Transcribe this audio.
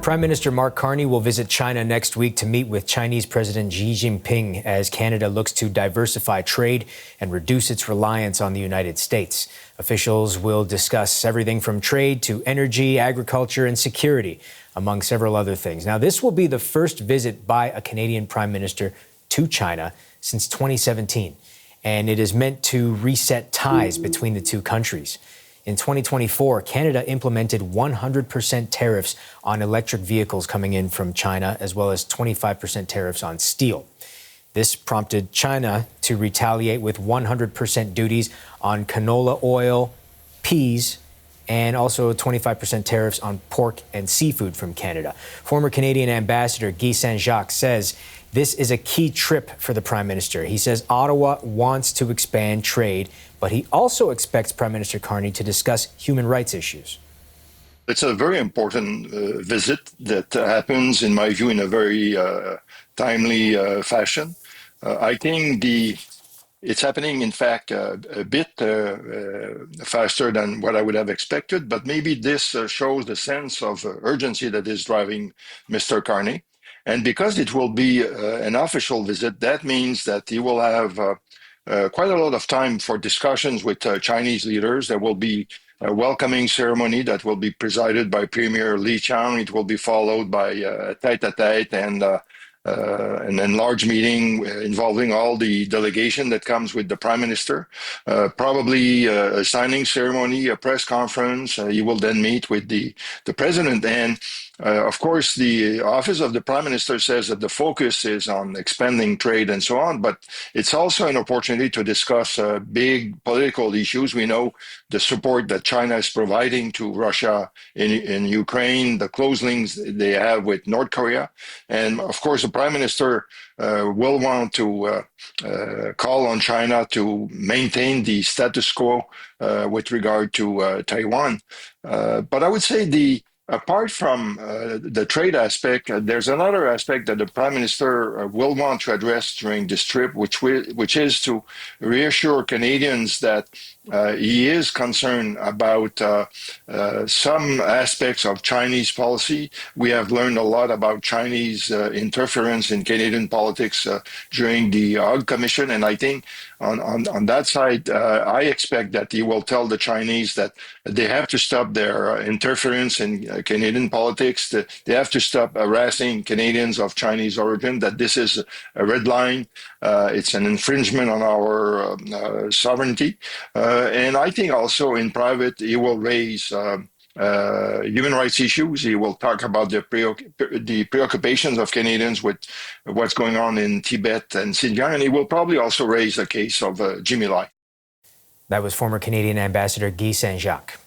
Prime Minister Mark Carney will visit China next week to meet with Chinese President Xi Jinping as Canada looks to diversify trade and reduce its reliance on the United States. Officials will discuss everything from trade to energy, agriculture, and security, among several other things. Now, this will be the first visit by a Canadian Prime Minister to China since 2017, and it is meant to reset ties between the two countries. In 2024, Canada implemented 100% tariffs on electric vehicles coming in from China, as well as 25% tariffs on steel. This prompted China to retaliate with 100% duties on canola oil, peas, and also 25% tariffs on pork and seafood from Canada. Former Canadian Ambassador Guy Saint-Jacques says this is a key trip for the Prime Minister. He says Ottawa wants to expand trade, but he also expects Prime Minister Carney to discuss human rights issues. It's a very important visit that happens, in my view, in a very timely fashion. I think it's happening, in fact, a bit faster than what I would have expected, but maybe this shows the sense of urgency that is driving Mr. Carney. And because it will be an official visit, that means that he will have quite a lot of time for discussions with Chinese leaders. There will be a welcoming ceremony that will be presided by Premier Li Qiang. It will be followed by a tête-à-tête and an enlarged meeting involving all the delegation that comes with the Prime Minister, probably a signing ceremony, a press conference. He will then meet with the President. And of course, the Office of the Prime Minister says that the focus is on expanding trade and so on, but it's also an opportunity to discuss big political issues. We know the support that China is providing to Russia in Ukraine, the close links they have with North Korea. And of course, the Prime Minister will want to call on China to maintain the status quo with regard to Taiwan. But I would say apart from the trade aspect, there's another aspect that the Prime Minister will want to address during this trip, which is to reassure Canadians that he is concerned about some aspects of Chinese policy. We have learned a lot about Chinese interference in Canadian politics during the Hague Commission, and I think on that side, I expect that he will tell the Chinese that they have to stop their interference in Canadian politics, that they have to stop harassing Canadians of Chinese origin, that this is a red line, it's an infringement on our sovereignty. And I think also in private, he will raise human rights issues. He will talk about the preoccupations of Canadians with what's going on in Tibet and Xinjiang, and he will probably also raise the case of Jimmy Lai. That was former Canadian Ambassador Guy Saint-Jacques.